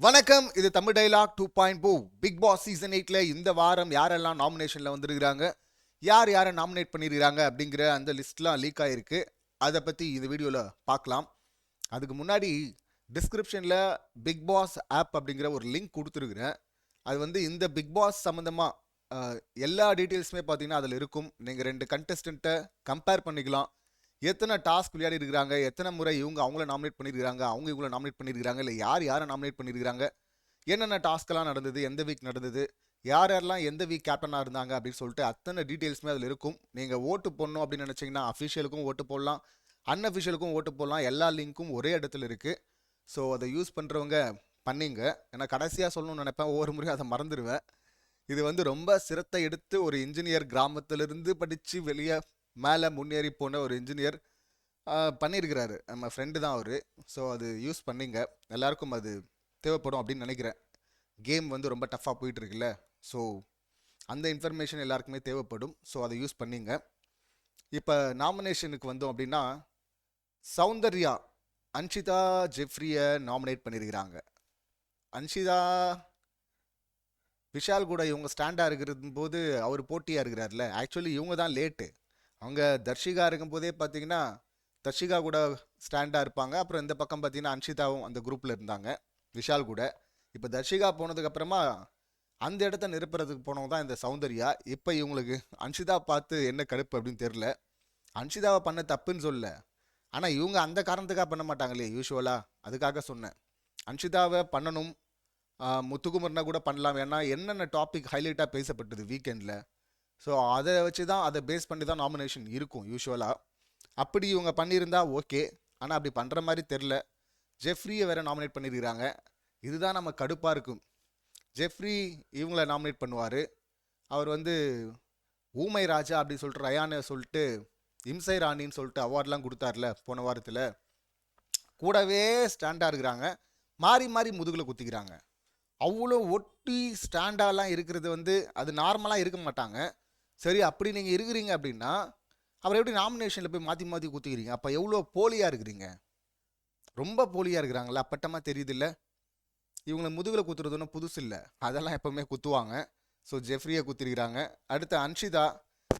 வணக்கம். இது Tamil dialogue 2.0 Bigg Boss season 8ல இந்த வாரம் யாரெல்லாம் நாமினேஷன்ல வந்திருக்காங்க, யார் யாரை நாமினேட் பண்ணியிருக்காங்க அப்படிங்கிற அந்த லிஸ்ட்லாம் லீக் ஆயிருக்கு. அதை பற்றி இந்த வீடியோவில் பார்க்கலாம். அதுக்கு முன்னாடி டிஸ்கிரிப்ஷனில் பிக் பாஸ் ஆப் அப்படிங்கிற ஒரு லிங்க் கொடுத்துருக்குறேன். அது வந்து இந்த பிக் பாஸ் சம்மந்தமாக எல்லா டீட்டெயில்ஸுமே பார்த்தீங்கன்னா அதில் இருக்கும். நீங்கள் 2 கண்டஸ்டண்ட்டை கம்பேர் பண்ணிக்கலாம். எத்தனை டாஸ்க் விளையாடி இருக்கிறாங்க, எத்தனை முறை இவங்க அவங்கள நாமினேட் பண்ணியிருக்காங்க, அவங்க இவங்கள நாமினேட் பண்ணியிருக்காங்க, இல்லை யார் யாரை நாமினேட் பண்ணியிருக்காங்க, என்னென்ன டாஸ்க்கெல்லாம் நடந்தது, எந்த வீக் நடந்தது, யார் யாரெல்லாம் எந்த வீக் கேப்டனாக இருந்தாங்க அப்படின்னு சொல்லிட்டு அத்தனை டீட்டெயில்ஸுமே அதில் இருக்கும். நீங்கள் ஓட்டு போடணும் அப்படின்னு நினச்சிங்கன்னா அஃபிஷியலுக்கும் ஓட்டு போடலாம், அன்அஃபிஷியலுக்கும் ஓட்டு போடலாம். எல்லா லிங்க்கும் ஒரே இடத்துல இருக்குது. ஸோ அதை யூஸ் பண்ணுறவங்க பண்ணிங்க. ஏன்னா கடைசியாக சொல்லணும்னு நினைப்பேன், ஒவ்வொரு முறையும் அதை மறந்துடுவேன். இது வந்து ரொம்ப சிரத்தை எடுத்து ஒரு இன்ஜினியர் கிராமத்திலிருந்து படித்து வெளியே மேலே முன்னேறி போன ஒரு இன்ஜினியர் பண்ணியிருக்கிறாரு. நம்ம ஃப்ரெண்டு தான் அவர். ஸோ அது யூஸ் பண்ணிங்க. எல்லாருக்கும் அது தேவைப்படும் அப்படின்னு நினைக்கிறேன். கேம் வந்து ரொம்ப டஃப்பாக போயிட்டுருக்குல்ல. ஸோ அந்த இன்ஃபர்மேஷன் எல்லாருக்குமே தேவைப்படும். ஸோ அதை யூஸ் பண்ணிங்க. இப்போ நாமினேஷனுக்கு வந்தோம் அப்படின்னா, சௌந்தர்யா அன்ஷிதா ஜெஃப்ரியை நாமினேட் பண்ணியிருக்கிறாங்க. அன்ஷிதா விஷால் கூட இவங்க ஸ்டாண்டாக இருக்கிற போது அவர் போட்டியாக இருக்கிறார்ல. ஆக்சுவலி இவங்க தான் லேட்டு. அவங்க தர்ஷிகா இருக்கும்போதே பார்த்தீங்கன்னா தர்ஷிகா கூட ஸ்டாண்டாக இருப்பாங்க. அப்புறம் இந்த பக்கம் பார்த்தீங்கன்னா அன்ஷிதாவும் அந்த குரூப்பில் இருந்தாங்க விஷால் கூட. இப்போ தர்ஷிகா போனதுக்கப்புறமா அந்த இடத்த நிரப்புறதுக்கு போனவங்க தான் இந்த சௌந்தர்யா. இப்போ இவங்களுக்கு அன்ஷிதா பார்த்து என்ன கடுப்பு அப்படின்னு தெரில. அன்ஷிதாவை பண்ண தப்புன்னு சொல்ல, ஆனால் இவங்க அந்த காரணத்துக்காக பண்ண மாட்டாங்களே யூஸ்வலாக. அதுக்காக சொன்னேன். அன்ஷிதாவை பண்ணணும், முத்துக்குமரனை கூட பண்ணலாம். ஏன்னா என்னென்ன டாபிக் ஹைலைட்டாக பேசப்பட்டது வீக்கெண்டில். ஸோ அதை வச்சு தான், அதை பேஸ் பண்ணி தான் நாமினேஷன் இருக்கும் யூஸ்வலாக. அப்படி இவங்க பண்ணியிருந்தா ஓகே. ஆனால் அப்படி பண்ணுற மாதிரி தெரில. ஜெஃப்ரியை வேற நாமினேட் பண்ணியிருக்கிறாங்க. இதுதான் நம்ம கடுப்பாக இருக்கும். ஜெஃப்ரி இவங்கள நாமினேட் பண்ணுவார். அவர் வந்து ஊமை ராஜா அப்படின்னு சொல்லிட்டு ரயானை சொல்லிட்டு இம்சை ராணின்னு சொல்லிட்டு அவார்ட்லாம் கொடுத்தார்ல போன வாரத்தில். கூடவே ஸ்டாண்டாக இருக்கிறாங்க. மாறி மாறி முதுகில் குத்திக்கிறாங்க. அவ்வளோ ஒட்டி ஸ்டாண்டாலாம் இருக்கிறது வந்து அது நார்மலாக இருக்க மாட்டாங்க. சரி, அப்படி நீங்கள் இருக்கிறீங்க அப்படின்னா அப்புறம் எப்படி நாமினேஷனில் போய் மாற்றி மாற்றி குத்திக்கிறீங்க? அப்போ எவ்வளோ போலியாக இருக்கிறீங்க. ரொம்ப போலியாக இருக்கிறாங்களா, அப்பட்டமாக தெரியுது இல்லை. இவங்களை முதுகில் குத்துறது ஒன்றும் புதுசு இல்லை, அதெல்லாம் எப்போவுமே குத்துவாங்க. ஸோ ஜெஃப்ரியை குத்திருக்கிறாங்க. அடுத்து அன்ஷிதா.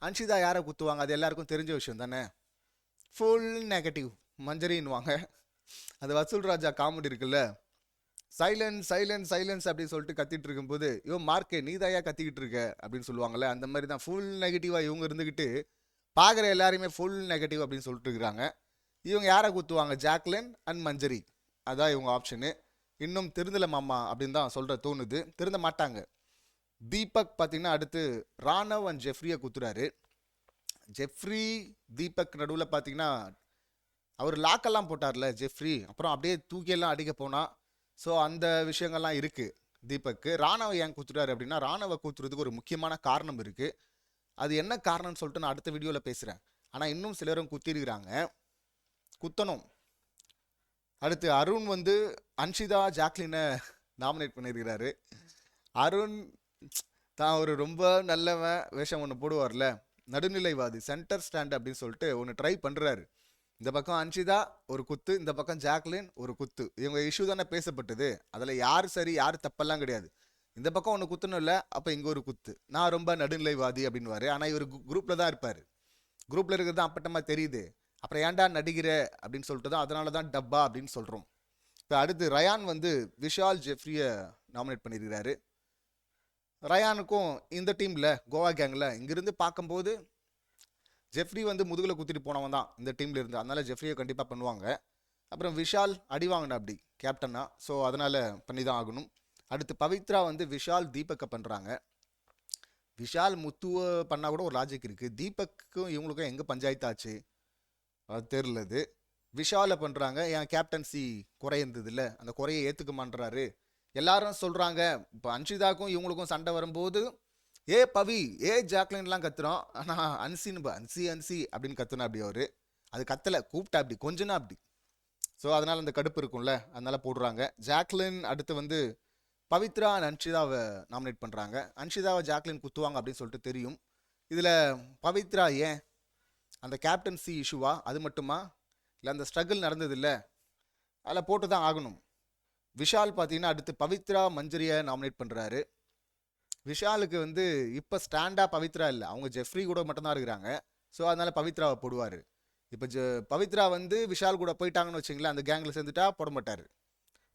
அன்ஷிதா யாரை குத்துவாங்க, அது எல்லாருக்கும் தெரிஞ்ச விஷயம் தானே. ஃபுல் நெகட்டிவ் மஞ்சரின்வாங்க. அது வசூல் ராஜா காமெடி இருக்குல்ல, சைலன்ஸ் சைலன்ஸ் சைலன்ஸ் அப்படின்னு சொல்லிட்டு கத்திட்டு இருக்கும்போது, மார்க்கே நீதாயா கத்திக்கிட்டு இருக்க அப்படின்னு சொல்லுவாங்கல்ல. அந்த மாதிரி தான் ஃபுல் நெகட்டிவாக இவங்க இருந்துக்கிட்டு பார்க்குற எல்லாரையுமே ஃபுல் நெகட்டிவ் அப்படின்னு சொல்லிட்டு இருக்கிறாங்க. இவங்க யாரை குத்துவாங்க? ஜாக்லின் அண்ட் மஞ்சரி. அதான் இவங்க ஆப்ஷனு. இன்னும் திருந்தல மாமா அப்படின்னு தான் சொல்கிற தோணுது. திருந்த மாட்டாங்க. தீபக் பார்த்தீங்கன்னா அடுத்து ராணவ் அண்ட் ஜெஃப்ரியை குத்துறாரு. ஜெஃப்ரி தீபக் நடுவில் பார்த்தீங்கன்னா அவர் லாக்கெல்லாம் போட்டார்ல ஜெஃப்ரி, அப்புறம் அப்படியே தூக்கியெல்லாம் அடிக்க போனால். ஸோ அந்த விஷயங்கள்லாம் இருக்குது தீபக்கு. ராணவை ஏன் குத்துறாரு அப்படின்னா, ராணவை குத்துறதுக்கு ஒரு முக்கியமான காரணம் இருக்குது. அது என்ன காரணம்னு சொல்லிட்டு நான் அடுத்த வீடியோவில் பேசுகிறேன். ஆனால் இன்னும் சிலரும் குத்திருக்கிறாங்க, குத்தணும். அடுத்து அருண் வந்து அன்ஷிதா ஜாக்லினை நாமினேட் பண்ணியிருக்கிறாரு. அருண் தான் ஒரு ரொம்ப நல்லவன் வேஷம் ஒன்று போடுவார்ல, நடுநிலைவாதி, சென்டர் ஸ்டாண்ட் அப்படின்னு சொல்லிட்டு ஒன்று ட்ரை பண்ணுறாரு. இந்த பக்கம் அன்ஷிதா ஒரு குத்து, இந்த பக்கம் ஜாக்லின் ஒரு குத்து. இவங்க இஷ்யூ தானே பேசப்பட்டது. அதில் யார் சரி யார் தப்பெல்லாம் கிடையாது. இந்த பக்கம் ஒன்று குத்துணும் இல்லை, அப்போ இங்கே ஒரு குத்து. நான் ரொம்ப நடுநிலைவாதி அப்படின்வாரு. ஆனால் இவர் குரூப்பில் தான் இருப்பார். குரூப்பில் இருக்கிறது தான் அப்பட்டமாக தெரியுது. அப்புறம் ஏன்டா நடிகிற அப்படின்னு சொல்லிட்டு தான், அதனால தான் டப்பா அப்படின்னு சொல்கிறோம். இப்போ அடுத்து ரயான் வந்து விஷால் ஜெஃப்ரியை நாமினேட் பண்ணியிருக்கிறாரு. ரயானுக்கும் இந்த டீமில் கோவா கேங்கில் இங்கிருந்து பார்க்கும்போது ஜெஃப்ரி வந்து முதுகில் குத்திட்டு போனவன் தான் இந்த டீமில் இருந்து. அதனால் ஜெஃப்ரியை கண்டிப்பாக பண்ணுவாங்க. அப்புறம் விஷால் அடி வாங்கினா அப்படி கேப்டனா. ஸோ அதனால் பண்ணி தான் ஆகணும். அடுத்து பவித்ரா வந்து விஷால் தீபக்கை பண்ணுறாங்க. விஷால் முத்துவை பண்ணால் கூட ஒரு லாஜிக் இருக்குது. தீபக்கும் இவங்களுக்கும் எங்கே பஞ்சாயத்து ஆச்சு அது தெரிலது. விஷாலை பண்ணுறாங்க. என் கேப்டன்சி குறை இருந்தது இல்லை, அந்த குறையை ஏற்றுக்கமான்றாரு. எல்லாரும் சொல்கிறாங்க. இப்போ அன்ஷிதாக்கும் இவங்களுக்கும் சண்டை வரும்போது ஏ பவி ஏ ஜாக்லின்லாம் கத்துறோம். ஆனால் அன்சின்னு அன்சி அன்சி அப்படின்னு கத்துனா அப்படி அவர் அது கத்தலை, கூப்பிட்டா அப்படி கொஞ்சனா அப்படி. ஸோ அதனால் அந்த கடுப்பு இருக்கும்ல, அதனால் போடுறாங்க. ஜாக்லின் அடுத்து வந்து பவித்ரா அண்ட் அன்ஷிதாவை நாமினேட் பண்ணுறாங்க. அன்ஷிதாவை ஜாக்லின் குத்துவாங்க அப்படின்னு சொல்லிட்டு தெரியும். இதில் பவித்ரா ஏன், அந்த கேப்டன்சி இஷ்யூவா, அது மட்டுமா, இல்லை அந்த ஸ்ட்ரகிள் நடந்தது இல்லை, அதில் போட்டு தான் ஆகணும். விஷால் பார்த்தீங்கன்னா அடுத்து பவித்ரா மஞ்சரியை நாமினேட் பண்ணுறாரு. விஷாலுக்கு வந்து இப்போ ஸ்டாண்டாக பவித்ரா இல்லை, அவங்க ஜெஃப்ரி கூட மட்டும்தான் இருக்கிறாங்க. ஸோ அதனால பவித்ராவை போடுவார். இப்போ பவித்ரா வந்து விஷால் கூட போயிட்டாங்கன்னு வச்சிங்களேன், அந்த கேங்கில் சேர்ந்துட்டா போட மாட்டார்.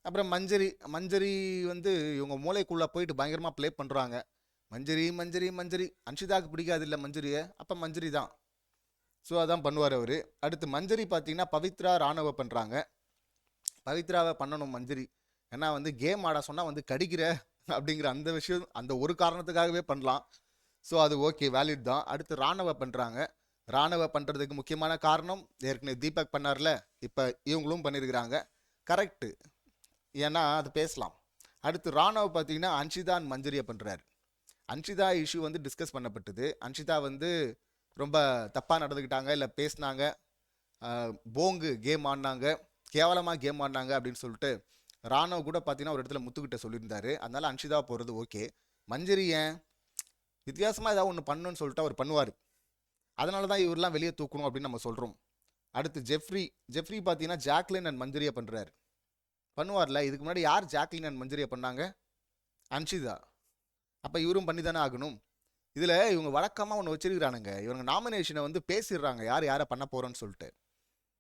அப்புறம் மஞ்சரி மஞ்சரி வந்து இவங்க மூளைக்குள்ளே போயிட்டு பயங்கரமாக ப்ளே பண்ணுறாங்க. மஞ்சரி மஞ்சரி மஞ்சரி அன்ஷிதாவுக்கு பிடிக்காது இல்லை மஞ்சரியை, அப்போ மஞ்சரி தான். ஸோ அதான் பண்ணுவார் அவர். அடுத்து மஞ்சரி பார்த்தீங்கன்னா பவித்ரா ராணுவ பண்ணுறாங்க. பவித்ராவை பண்ணணும் மஞ்சரி, ஏன்னா வந்து கேம் ஆட சொன்னால் வந்து கடிக்கிற அப்படிங்கிற அந்த விஷயம், அந்த ஒரு காரணத்துக்காகவே பண்ணலாம். ஸோ அது ஓகே, வேலிட் தான். அடுத்து ராணுவ பண்ணுறாங்க. ராணுவ பண்ணுறதுக்கு முக்கியமான காரணம் ஏற்கனவே தீபக் பண்ணார்ல, இப்போ இவங்களும் பண்ணியிருக்கிறாங்க. கரெக்டு, ஏன்னா அது பேசலாம். அடுத்து ராணுவ பார்த்தீங்கன்னா அன்ஷிதான் மஞ்சரியை பண்ணுறாரு. அன்ஷிதா இஷ்யூ வந்து டிஸ்கஸ் பண்ணப்பட்டது. அன்ஷிதா வந்து ரொம்ப தப்பாக நடந்துக்கிட்டாங்க, இல்லை பேசினாங்க, போங்கு கேம் ஆடினாங்க, கேவலமாக கேம் ஆடினாங்க அப்படின்னு சொல்லிட்டு ராணுவ கூட பார்த்தீங்கன்னா ஒரு இடத்துல முத்துக்கிட்ட சொல்லியிருந்தாரு. அதனால அன்ஷிதா போகிறது ஓகே. மஞ்சரி ஏன் வித்தியாசமாக ஏதாவது ஒன்று பண்ணணும்னு சொல்லிட்டு அவர் பண்ணுவார். அதனால தான் இவரெல்லாம் வெளியே தூக்கணும் அப்படின்னு நம்ம சொல்கிறோம். அடுத்து ஜெஃப்ரி பார்த்தீங்கன்னா ஜாக்லின் அண்ட் மஞ்சரியை பண்ணுறாரு. பண்ணுவார்ல, இதுக்கு முன்னாடி யார் ஜாக்லின் அண்ட் மஞ்சரியை பண்ணாங்க? அன்ஷிதா. அப்போ இவரும் பண்ணி தானே ஆகணும். இதில் இவங்க வழக்கமாக ஒன்று வச்சிருக்கிறானுங்க, இவங்க நாமினேஷனை வந்து பேசிடுறாங்க யார் யாரை பண்ண போகிறோன்னு சொல்லிட்டு.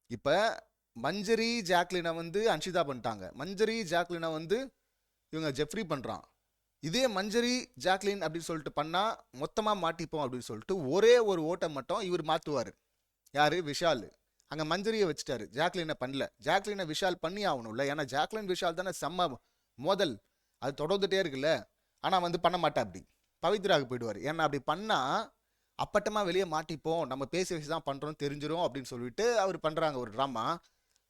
இப்போ மஞ்சரி ஜாக்லினை வந்து அன்ஷிதா பண்ணிட்டாங்க, மஞ்சரி ஜாக்லினை வந்து இவங்க ஜெஃப்ரி பண்ணுறான். இதே மஞ்சரி ஜாக்லின் அப்படின்னு சொல்லிட்டு பண்ணால் மொத்தமாக மாட்டிப்போம் அப்படின்னு சொல்லிட்டு ஒரே ஒரு ஓட்டை மட்டும் இவர் மாற்றுவார். யார்? விஷால். அங்கே மஞ்சரியை வச்சுட்டாரு, ஜாக்லினை பண்ணல. ஜாக்லினை விஷால் பண்ணி ஆகணும்ல, ஏன்னா ஜாக்லின் விஷால் தானே செம்ம மோதல், அது தொடர்ந்துட்டே இருக்குல்ல. ஆனால் வந்து பண்ண மாட்டா, அப்படி பவித்ராவுக்கு போயிடுவார். ஏன்னா அப்படி பண்ணால் அப்பட்டமாக வெளியே மாட்டிப்போம், நம்ம பேசி தான் பண்ணுறோம் தெரிஞ்சிடும் அப்படின்னு சொல்லிட்டு அவர் பண்ணுறாங்க ஒரு ட்ராமா.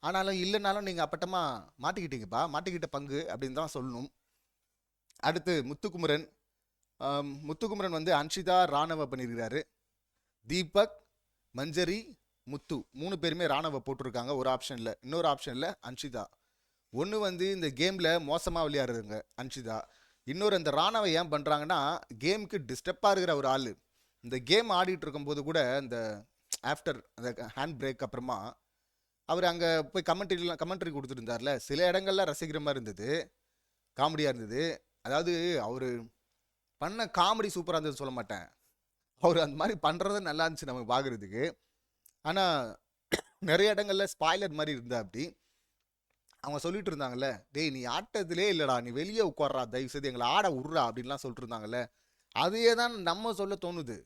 ஆனாலும் இல்லைனாலும் நீங்கள் அப்பட்டமாக மாட்டிக்கிட்டீங்கப்பா, மாட்டிக்கிட்ட பங்கு அப்படின்னு தான் சொல்லணும். அடுத்து முத்துக்குமரன். முத்துக்குமரன் வந்து அன்ஷிதா ராணவ பண்ணியிருக்கிறாரு. தீபக், மஞ்சரி, முத்து 3 பேருமே ராணவ போட்டிருக்காங்க ஒரு ஆப்ஷனில். இன்னொரு ஆப்ஷனில் அன்ஷிதா. ஒன்று வந்து இந்த கேமில் மோசமாக விளையாடுறதுங்க அன்ஷிதா. இன்னொரு அந்த ராணவை ஏன் பண்ணுறாங்கன்னா கேமுக்கு டிஸ்டர்பாக இருக்கிற ஒரு ஆள். இந்த கேம் ஆடிட்டு இருக்கும்போது கூட இந்த ஆஃப்டர் அந்த ஹேண்ட் பிரேக் அப்புறமா அவர் அங்கே போய் கமெண்ட்ரி கொடுத்துருந்தார்ல, சில இடங்கள்லாம் ரசிக்கிற மாதிரி இருந்தது, காமெடியாக இருந்தது. அதாவது அவர் பண்ண காமெடி சூப்பராக இருந்தது சொல்ல மாட்டேன், அவர் அந்த மாதிரி பண்ணுறது நல்லா இருந்துச்சு நமக்கு பார்க்குறதுக்கு. ஆனால் நிறைய இடங்களில் ஸ்பாய்லர் மாதிரி இருந்தா. அப்படி அவங்க சொல்லிட்டு இருந்தாங்கல்ல, டேய் நீ ஆட்டத்திலே இல்லைடா, நீ வெளியே உட்கார்றா, தயவுசெய்து எங்களை ஆட விட்றா அப்படின்லாம் சொல்லிட்டு இருந்தாங்கல்ல. அதையே தான் நம்ம சொல்ல தோணுது.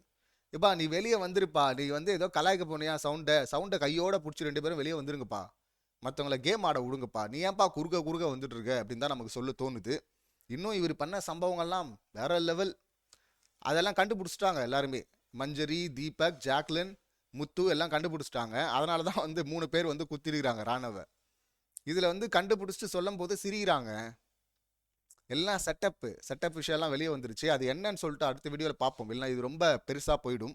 இப்பா நீ வெளியே வந்துருப்பா, நீ வந்து ஏதோ கலாய்க்க போனியா, சவுண்டை கையோட பிடிச்சி 2 பேரும் வெளியே வந்துருங்கப்பா, மற்றவங்களை கேம் ஆட விடுங்கப்பா, நீ ஏன்பா குறுக்க வந்துட்டு இருக்க அப்படின்னு தான் நமக்கு சொல்ல தோணுது. இன்னும் இவர் பண்ண சம்பவங்கள்லாம் வேற லெவல். அதெல்லாம் கண்டுபிடிச்சிட்டாங்க எல்லாருமே, மஞ்சரி, தீபக், ஜாக்லின், முத்து எல்லாம் கண்டுபிடிச்சிட்டாங்க. அதனால தான் வந்து 3 பேர் வந்து குத்திருக்கிறாங்க ராணவ. இதில் வந்து கண்டுபிடிச்சிட்டு சொல்லும் போது சிரிக்கிறாங்க. எல்லாம் செட்டப் விஷயம்லாம் வெளியே வந்துருச்சு. அது என்னன்னு சொல்லிட்டு அடுத்த வீடியோவில் பார்ப்போம், இல்லைனா இது ரொம்ப பெருசாக போயிடும்.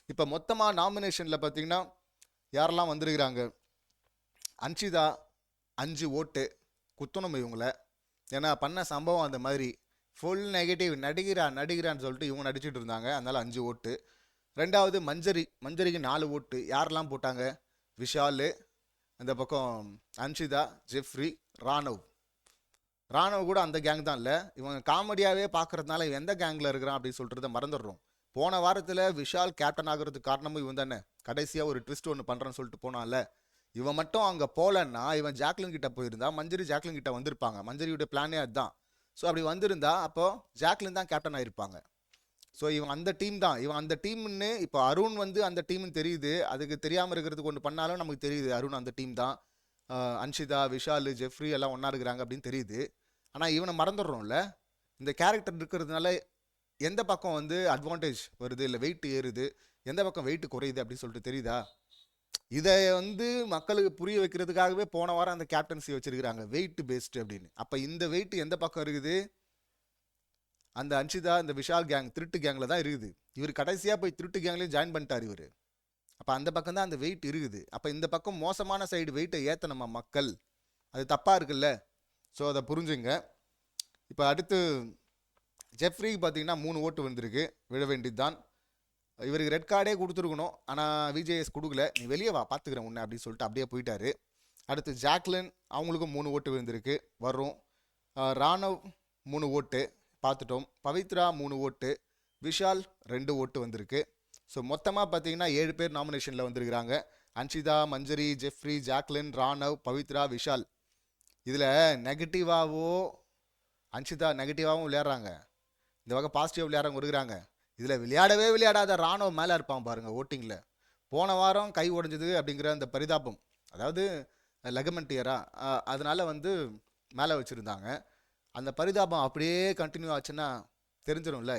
இப்போ மொத்தமாக நாமினேஷனில் பார்த்தீங்கன்னா யாரெல்லாம் வந்திருக்கிறாங்க? அன்ஷிதா 5 ஓட்டு, குத்தணும் இவங்கள, ஏன்னா பண்ண சம்பவம் அந்த மாதிரி ஃபுல் நெகட்டிவ், நடிகிறான்னு சொல்லிட்டு இவங்க நடிச்சுட்டு இருந்தாங்க, அதனால் 5 ஓட்டு. ரெண்டாவது மஞ்சரிக்கு 4 ஓட்டு. யாரெல்லாம் போட்டாங்க? விஷால், அந்த பக்கம் அன்ஷிதா, ஜெஃப்ரி, ராணவ் கூட அந்த கேங் தான். இல்லை, இவங்க காமெடியாகவே பார்க்கறதுனால இவன் எந்த கேங்கில் இருக்கிறான் அப்படின்னு சொல்கிறத மறந்துடுறோம். போன வாரத்தில் விஷால் கேப்டன் ஆகிறதுக்கு காரணமும் இவன் தானே. கடைசியாக ஒரு ட்விஸ்ட் ஒன்று பண்ணுறேன்னு சொல்லிட்டு போனான்ல, இவன் மட்டும் அங்கே போகலன்னா இவன் ஜாக்லின் கிட்ட போயிருந்தா மஞ்சரி ஜாக்லின் கிட்ட வந்திருப்பாங்க. மஞ்சரியோட பிளானே அதுதான். ஸோ அப்படி வந்திருந்தா அப்போது ஜாக்லின் தான் கேப்டன் ஆகிருப்பாங்க. ஸோ இவன் அந்த டீம்னு இப்போ அருண் வந்து அந்த டீம்னு தெரியுது. அதுக்கு தெரியாமல் இருக்கிறதுக்கு ஒன்று பண்ணாலும் நமக்கு தெரியுது அருண் அந்த டீம் தான். அன்ஷிதா, விஷால், ஜெஃப்ரி எல்லாம் ஒன்றா இருக்கிறாங்க அப்படின்னு தெரியுது. ஆனால் இவனை மறந்துடுறோம்ல. இந்த கேரக்டர் இருக்கிறதுனால எந்த பக்கம் வந்து அட்வான்டேஜ் வருது, இல்லை வெயிட் ஏறுது, எந்த பக்கம் வெயிட் குறையுது அப்படின்னு சொல்லிட்டு தெரியுதா? இதை வந்து மக்களுக்கு புரிய வைக்கிறதுக்காகவே போன வாரம் அந்த கேப்டன்சி வச்சிருக்கிறாங்க, வெயிட் பேஸ்டு அப்படின்னு. அப்போ இந்த வெயிட் எந்த பக்கம் இருக்குது? அந்த அன்ஷிதா, இந்த விஷால் கேங், திருட்டு கேங்கில் தான் இருக்குது. இவர் கடைசியாக போய் திருட்டு கேங்லேயும் ஜாயின் பண்ணிட்டார் இவர். அப்போ அந்த பக்கம் தான் அந்த வெயிட் இருக்குது. அப்போ இந்த பக்கம் மோசமான சைடு வெயிட்டை ஏற்றணுமா மக்கள்? அது தப்பாக இருக்குல்ல. ஸோ அதை புரிஞ்சுங்க. இப்போ அடுத்து ஜெஃப்ரிக்கு பார்த்தீங்கன்னா 3 ஓட்டு வந்திருக்கு, விழ வேண்டியது தான். இவருக்கு ரெட் கார்டே கொடுத்துருக்கணும், ஆனால் விஜேஎஸ் கொடுக்கல, நீ வெளியே வா பார்த்துக்கிறேன் உன்னை அப்படின்னு சொல்லிட்டு அப்படியே போயிட்டாரு. அடுத்து ஜாக்லின், அவங்களுக்கும் 3 ஓட்டு வந்திருக்கு, வரும். ராணவ் 3 ஓட்டு பார்த்துட்டோம். பவித்ரா 3 ஓட்டு, விஷால் 2 ஓட்டு வந்திருக்கு. ஸோ மொத்தமாக பார்த்தீங்கன்னா 7 பேர் நாமினேஷனில் வந்திருக்கிறாங்க. அன்ஷிதா, மஞ்சரி, ஜெஃப்ரி, ஜாக்லின், ராணவ், பவித்ரா, விஷால். இதில் நெகட்டிவாவோ அன்ஷிதா நெகட்டிவாகவும் விளையாடுறாங்க, இந்த வகை பாசிட்டிவ் விளையாடுறவங்க இருக்கிறாங்க. இதில் விளையாடாத ராணுவ மேலே இருப்பான் பாருங்கள் ஓட்டிங்கில். போன வாரம் கை உடைஞ்சது அப்படிங்கிற அந்த பரிதாபம், அதாவது லெகமெண்டியரா, அதனால் வந்து மேலே வச்சுருந்தாங்க. அந்த பரிதாபம் அப்படியே கண்டினியூ ஆச்சுன்னா தெரிஞ்சிடும்ல.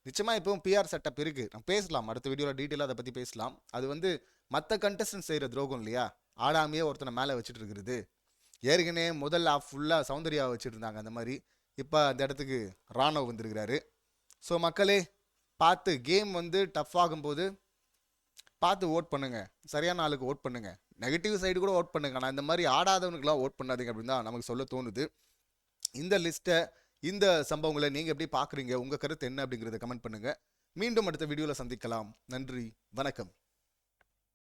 நிச்சயமாக இப்போவும் பிஆர் செட்டப் இருக்குது, நம்ம பேசலாம் அடுத்த வீடியோவில் டீட்டெயிலாக அதை பற்றி பேசலாம். அது வந்து மற்ற கண்டஸ்டன்ட் செய்கிற துரோகம் இல்லையா, ஆடாமையே ஒருத்தனை மேலே வச்சுட்டு இருக்கிறது. ஏற்கனவே முதல் ஆஃப் ஃபுல்லாக சௌந்தர்யா வச்சுட்டு இருந்தாங்க அந்த மாதிரி. இப்போ அந்த இடத்துக்கு ராணுவ வந்திருக்கிறாரு. ஸோ மக்களே பார்த்து, கேம் வந்து டஃப் ஆகும்போது பார்த்து ஓட் பண்ணுங்கள், சரியான ஆளுக்கு ஓட் பண்ணுங்கள். நெகட்டிவ் சைடு கூட ஓட் பண்ணுங்க, ஆனால் இந்த மாதிரி ஆடாதவனுக்குலாம் ஓட் பண்ணாதீங்க அப்படின்னு தான் நமக்கு சொல்ல தோணுது. இந்த லிஸ்ட்டை, இந்த சம்பவங்களை நீங்கள் எப்படி பார்க்குறீங்க, உங்கள் கருத்து என்ன அப்படிங்கிறத கமெண்ட் பண்ணுங்கள். மீண்டும் அடுத்த வீடியோவில் சந்திக்கலாம். நன்றி, வணக்கம்.